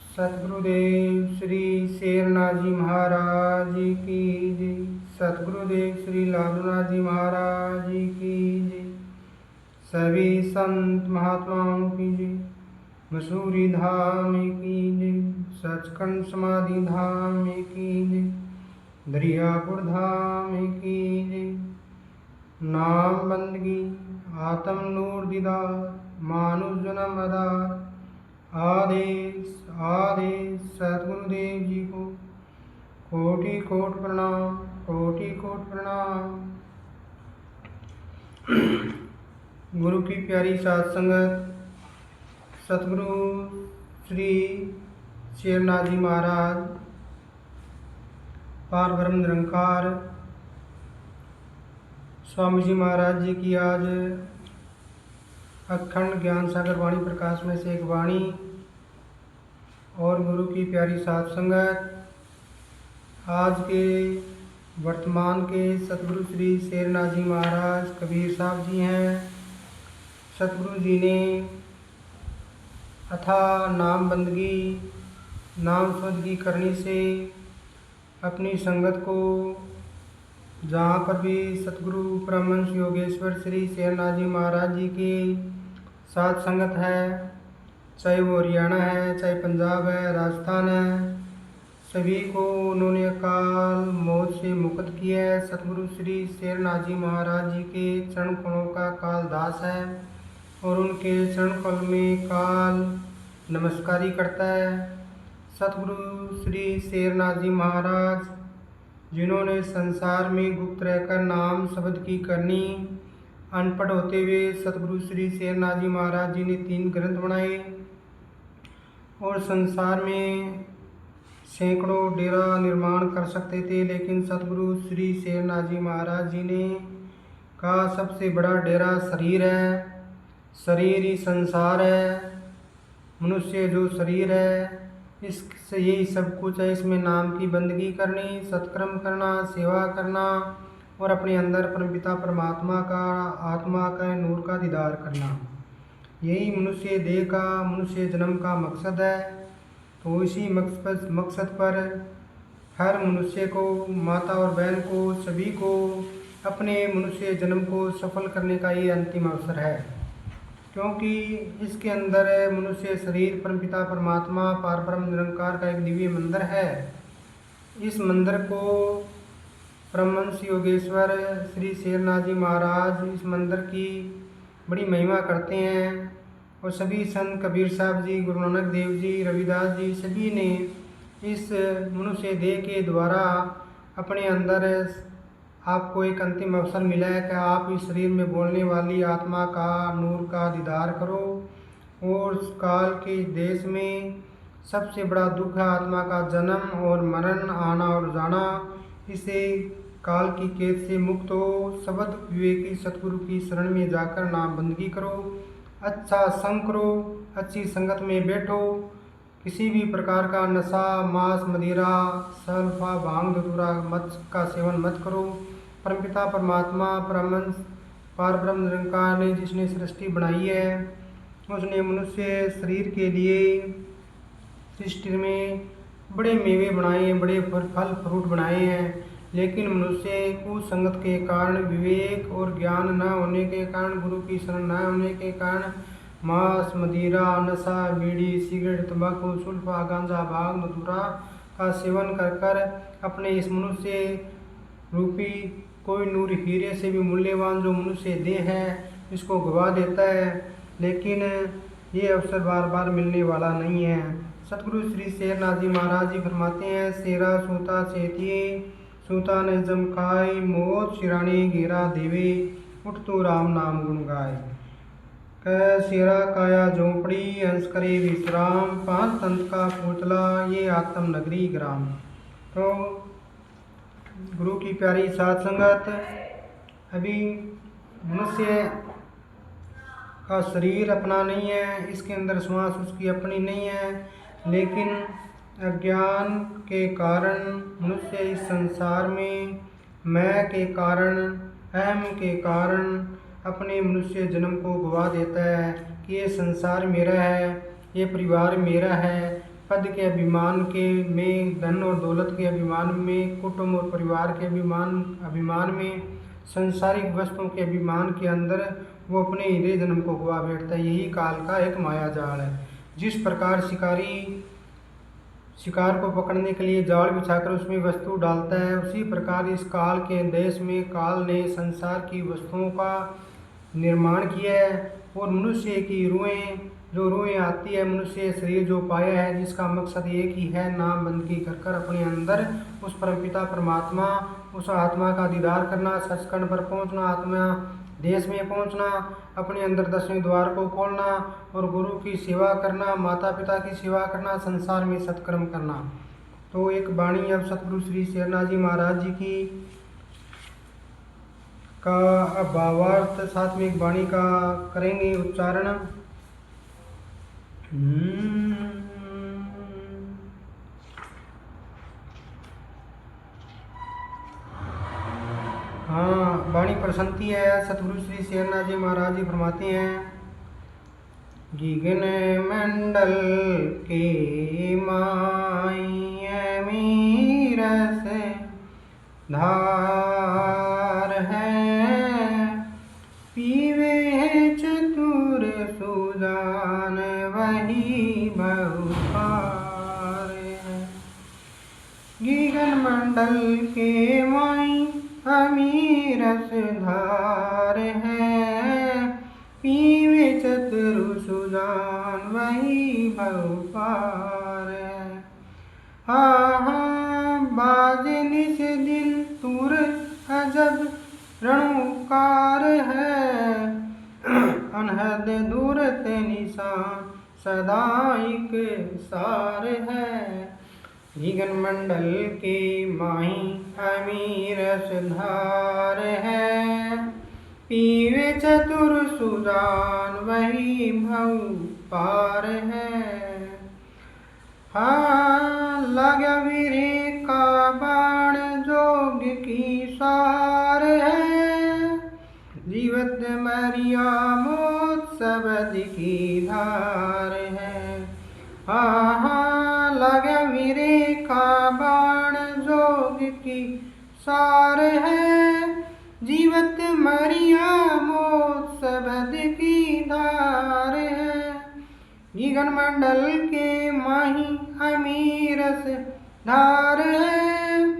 सतगुरुदेव श्री शेरनाथ जी महाराज की जय। सतगुरुदेव श्री लालूनाथ जी महाराज की जय। सभी संत महात्माओं की जय। मसूरी धाम की जय। सचखंड समाधि धाम की जय। दरियापुर धाम की जय। नाम बंदगी आत्म नूर दीदार मानुष जन्म आधार। आदेश आदेश सतगुरुदेव जी को कोटि कोटि प्रणाम, कोटि कोटि प्रणाम। गुरु की प्यारी साध संगत, सतगुरु श्री शेरनाथ जी महाराज पार ब्रह्म निरंकार स्वामी जी महाराज जी की आज अखंड ज्ञान सागर वाणी प्रकाश में से एक वाणी और गुरु की प्यारी साध संगत, आज के वर्तमान के सतगुरु श्री शेरनाथ जी महाराज कबीर साहब जी हैं। सतगुरु जी ने अथाह नाम बंदगी नाम सुधगी करने से अपनी संगत को, जहाँ पर भी सतगुरु परमहंस योगेश्वर श्री शेरनाथ जी महाराज जी की साथ संगत है, चाहे वो हरियाणा है, चाहे पंजाब है, राजस्थान है, सभी को उन्होंने अकाल मौत से मुक्त किया है। सतगुरु श्री शेरनाथ जी महाराज जी के चरण कमलों का काल दास है और उनके चरण कमल में काल नमस्कारी करता है। सतगुरु श्री शेरनाथ जी महाराज जिन्होंने संसार में गुप्त रहकर नाम शब्द की करनी, अनपढ़ होते हुए सतगुरु श्री शेरनाथ जी महाराज जी ने 3 ग्रंथ बनाए और संसार में सैकड़ों डेरा निर्माण कर सकते थे, लेकिन सतगुरु श्री शेरनाथ जी महाराज जी ने कहा सबसे बड़ा डेरा शरीर है, शरीर ही संसार है, मनुष्य जो शरीर है इससे यही सब कुछ है। इसमें नाम की बंदगी करनी, सत्कर्म करना, सेवा करना और अपने अंदर परमपिता परमात्मा का आत्मा का नूर का दीदार करना, यही मनुष्य देह का मनुष्य जन्म का मकसद है। तो इसी मकसद पर हर मनुष्य को, माता और बहन को, सभी को अपने मनुष्य जन्म को सफल करने का ये अंतिम अवसर है, क्योंकि इसके अंदर मनुष्य शरीर परमपिता परमात्मा पार ब्रह्म निरंकार का एक दिव्य मंदिर है। इस मंदिर को परमहंस योगेश्वर श्री शेरनाथ जी महाराज इस मंदिर की बड़ी महिमा करते हैं और सभी संत कबीर साहब जी, गुरु नानक देव जी, रविदास जी सभी ने इस मनुष्य देह के द्वारा अपने अंदर आपको एक अंतिम अवसर मिला है कि आप इस शरीर में बोलने वाली आत्मा का नूर का दीदार करो। और उस काल के देश में सबसे बड़ा दुख है आत्मा का जन्म और मरण, आना और जाना। इसे काल की कैद से मुक्त हो, शब्द विवेकी सतगुरु की शरण में जाकर नाम बंदगी करो, अच्छा संग करो, अच्छी संगत में बैठो, किसी भी प्रकार का नशा, मांस, मदिरा, सल्फा, भांग, धतूरा मत का सेवन मत करो। परमपिता परमात्मा परमहंस पार ब्रह्म निरंकार ने जिसने सृष्टि बनाई है, उसने मनुष्य शरीर के लिए सृष्टि में बड़े मेवे बनाए हैं, बड़े फल फ्रूट बनाए हैं, लेकिन मनुष्य कुसंगत के कारण, विवेक और ज्ञान न होने के कारण, गुरु की शरण न होने के कारण मांस, मदिरा, नशा, बीड़ी, सिगरेट, तंबाकू, सुल्फा, गांजा, भांग, धतूरा का सेवन कर कर अपने इस मनुष्य रूपी कोई नूर हीरे से भी मूल्यवान जो मनुष्य देह है इसको गवा देता है, लेकिन ये अवसर बार बार मिलने वाला नहीं है। सतगुरु श्री शेरनाथ जी महाराज जी फरमाते हैं, सेरा सूता सेतिये सूता ने जम खाई, मौत शिरानी घेरा देवे, उठ तो राम नाम गुण गाय। कह सेरा काया झोंपड़ी हंस करे विश्राम, 5 तंत का पूतला ये आत्म नगरी ग्राम। तो गुरु की प्यारी साध संगत, अभी मनुष्य का शरीर अपना नहीं है, इसके अंदर श्वास उसकी अपनी नहीं है, लेकिन अज्ञान के कारण मनुष्य इस संसार में मैं के कारण, अहम के कारण अपने मनुष्य जन्म को गवा देता है कि ये संसार मेरा है, ये परिवार मेरा है, पद के अभिमान के में, धन और दौलत के अभिमान में, कुटुंब और परिवार के अभिमान में, संसारिक वस्तुओं के अभिमान के अंदर वो अपने हृदय जन्म को गवा बैठता है। यही काल का एक माया जाल है। जिस प्रकार शिकारी शिकार को पकड़ने के लिए जाल बिछाकर उसमें वस्तु डालता है, उसी प्रकार इस काल के देश में काल ने संसार की वस्तुओं का निर्माण किया है और मनुष्य की रूहें आती है, मनुष्य शरीर जो पाया है, जिसका मकसद एक ही है, नाम बंदगी कर अपने अंदर उस परमपिता परमात्मा, उस आत्मा का दीदार करना, सचखंड पर पहुंचना, आत्मा देश में पहुंचना, अपने अंदर 10वें द्वार को खोलना और गुरु की सेवा करना, माता पिता की सेवा करना, संसार में सत्कर्म करना। तो एक वाणी अब सतगुरु श्री शेरनाथ जी महाराज जी की का भावार्थ साथ में एक वाणी का करेंगे उच्चारण। हाँ, वाणी प्रसन्नति है। सतगुरु श्री शेरनाथ जी महाराज जी फरमाते हैं, गगन मंडल के माई अमीरस धार है, पीवे चतुर सुजान वही बहुपार है। गगन मंडल के माई अमीरस धार है, पीवे चतुर सुजान वही बहुपार है। हाँ बाजे निश दिन तुर अजब रणुकार है, अनहद दूरत निशान सदाइक सार है। गगन मंडल के माही अमीरस धार है, पीवे चतुर सुजान वही भव पार है। हाँ लगा वीरे का बाण जोग की सार है, जीवत मरिया मोत सबद की धार है। हाँ लगा वीरे का बाण जोग की सार है, जीवत मरिया मोत सबद की धार है। गगन मंडल के माही अमीरस धार है,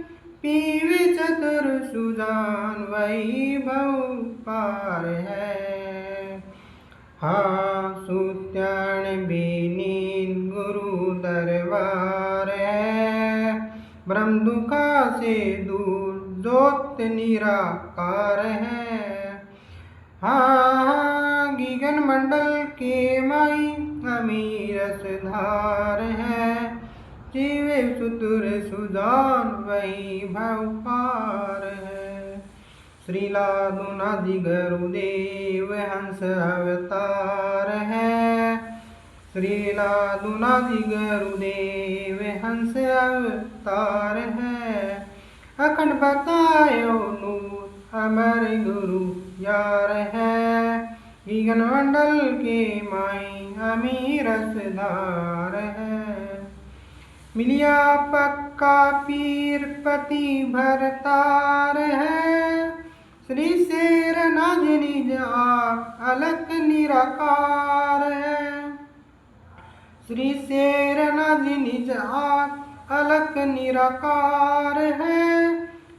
पीवे चतुर सुजान वही भव पार है। हाँ सुत्यान बेनीत गुरु दरबार है, ब्रह्म दुखा से दूर ज्योत निराकार है। हाँ गगन मंडल के माई अमीरस धार है, जीवे चतुर सुजान वही भव पार है। श्री लादुनाथ जी गुरुदेव हंस अवतार है, श्री लादुनाथ जी गुरुदेव हंस अवतार है। अखंड बतायो नूर अमर गुरु यार है, गगन मंडल के माई अमीरस धार है। मिलिया पक्का पीर पति भरतार है, श्री शेरनाथ निज आप अलख निराकार है, श्री शेरनाथ निज आप अलख निराकार है।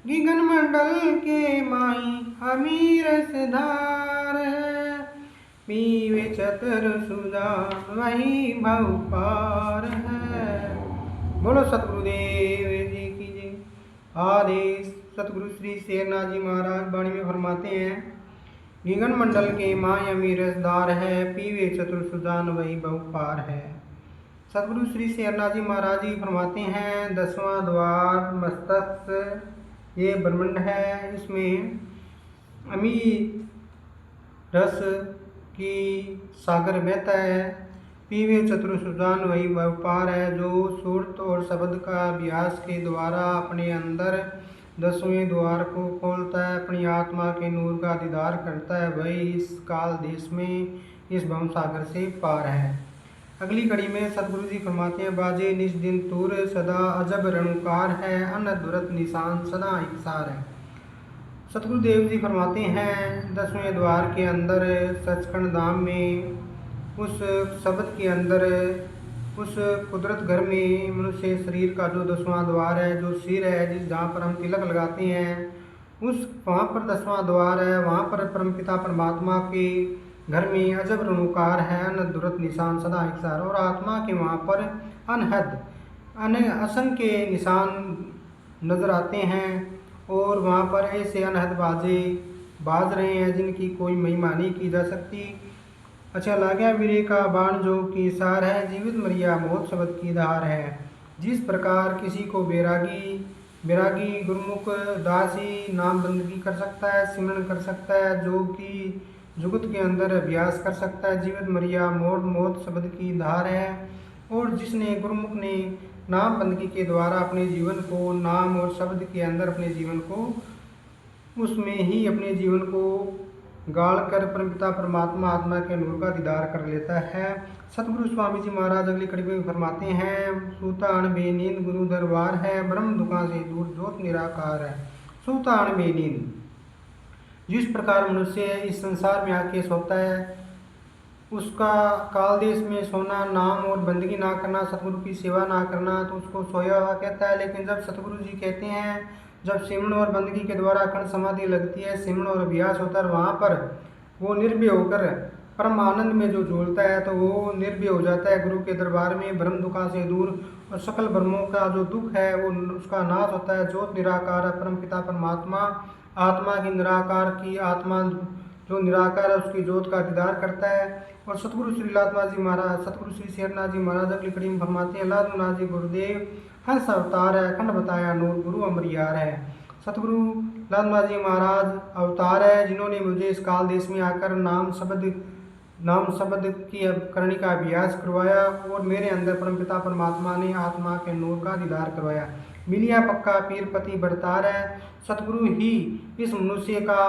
गगन मंडल के माई अमीरस धार है, पीवे चतुर सुजान वही भव पार है। बोलो सतगुरुदेव जी की जय। आदेश सतगुरु श्री शेरनाथ जी महाराज वाणी में फरमाते हैं, गगन मंडल के माई अमीरस धार है, पीवे चतुर सुजान वही भव पार है। सतगुरु श्री शेरनाथ जी महाराज जी फरमाते हैं, 10वां द्वार मस्तक ये ब्रह्मांड है, इसमें अमीर रस की सागर बहता है, पीवे चतुर सुजान वही व्यापार है। जो सुरत और शब्द का अभ्यास के द्वारा अपने अंदर 10वें द्वार को खोलता है, अपनी आत्मा के नूर का दीदार करता है, वही इस काल देश में इस भव सागर से पार है। अगली कड़ी में सतगुरु जी फरमाते हैं, बाजे निज दिन तुर सदा अजब रणुकार है, अनदुरत निशान सदा इकसार है। सतगुरुदेव जी फरमाते हैं, 10वें द्वार के अंदर सचखंड धाम में, उस शब्द के अंदर, उस कुदरत घर में मनुष्य शरीर का जो 10वां द्वार है, जो सिर है, जिस जहाँ पर हम तिलक लगाते हैं, उस वहाँ पर 10वां द्वार है। वहाँ पर परमपिता परमात्मा के घर में अजब रणुकार है, अनदुरत निशान सदा इकसार, और आत्मा के वहाँ पर अनहद असंख्य निशान नजर आते हैं। और वहाँ पर ऐसे अनहद बाजे बाज रहे हैं जिनकी कोई महिमा नहीं की जा सकती। अच्छा लाग्या वीरे का बाण जो कि सार है, जीवित मरिया मौत शब्द की धार है। जिस प्रकार किसी को बैरागी गुरुमुख दासी नाम बंदगी कर सकता है, सिमरन कर सकता है, जो कि जुगत के अंदर अभ्यास कर सकता है, जीवित मरिया मौत शब्द की धार है। और जिसने गुरुमुख ने नाम बंदगी के द्वारा अपने जीवन को, नाम और शब्द के अंदर अपने जीवन को, उसमें ही अपने जीवन को गाड़ कर परमपिता परमात्मा आत्मा के नूर का दीदार कर लेता है। सतगुरु स्वामी जी महाराज अगली कड़ी में फरमाते हैं, सूतान बेनींद गुरु दरबार है, ब्रह्म दुखा से दूर ज्योत निराकार है। सूतान बेनींद, जिस प्रकार मनुष्य इस संसार में आके सोता है, उसका काल देश में सोना, नाम और बंदगी ना करना, सतगुरु की सेवा ना करना, तो उसको सोया हुआ कहता है। लेकिन जब सतगुरु जी कहते हैं, जब सिमरन और बंदगी के द्वारा अखंड समाधि लगती है, सिमरन और अभ्यास होता है, वहाँ पर वो निर्भय होकर परम आनंद में जो झूलता है, तो वो निर्भय हो जाता है गुरु के दरबार में, ब्रह्म दुखा से दूर, और सकल ब्रह्मों का जो दुख है वो उसका नाश होता है। ज्योत निराकार है, परम पिता परमात्मा आत्मा की निराकार की आत्मा जो निराकार है उसकी ज्योत का दीदार करता है। और सतगुरु श्री लादनाथ जी महाराज, सतगुरु श्री शेरनाथ जी महाराज अगली कड़ी में फरमाते हैं, लादनाथ जी गुरुदेव हंस अवतार है, अखंड बताया नूर गुरु अमरियार है। सतगुरु लादनाथ जी महाराज अवतार है, जिन्होंने मुझे इस काल देश में आकर नाम शब्द की करने का अभ्यास करवाया, और मेरे अंदर परमपिता परमात्मा ने आत्मा के नूर का दीदार करवाया। मिलिया पक्का पीर पति बरतार है। सतगुरु ही इस मनुष्य का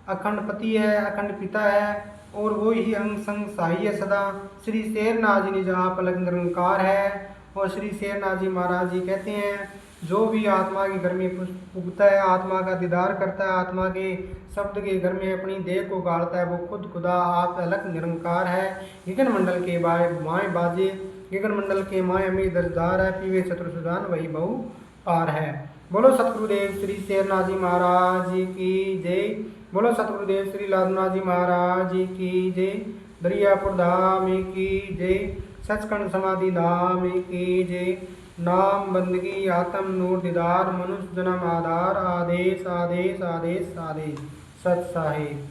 अखंड पति है, अखंड पिता है, और वो ही अंग संग सहाय सदा। श्री शेरनाथ जी निज आप अलग निरंकार है। और श्री शेरनाथ जी महाराज जी कहते हैं, जो भी आत्मा के घर में पुगता है, आत्मा का दीदार करता है, आत्मा के शब्द के घर में अपनी देह को गाड़ता है, वो खुद खुदा आप अलग निरंकार है। गगन मंडल के माए बाजे, गगन मंडल के माए अमीर दरदार है, पीवे शत्रु सुजान वही बहु पार है। बोलो सतगुरुदेव श्री शेरनाथ जी महाराज जी की जय। बोलो सतगुरुदेव श्री लादनाथ जी महाराज जी की जय। दरियापुर धाम की जय। सचखंड समाधि धाम की जय। नाम बंदगी आत्म नूर दीदार, मनुष्य जन्म आधार, आदेश आदेश आदेश आदेश। सत साहिब।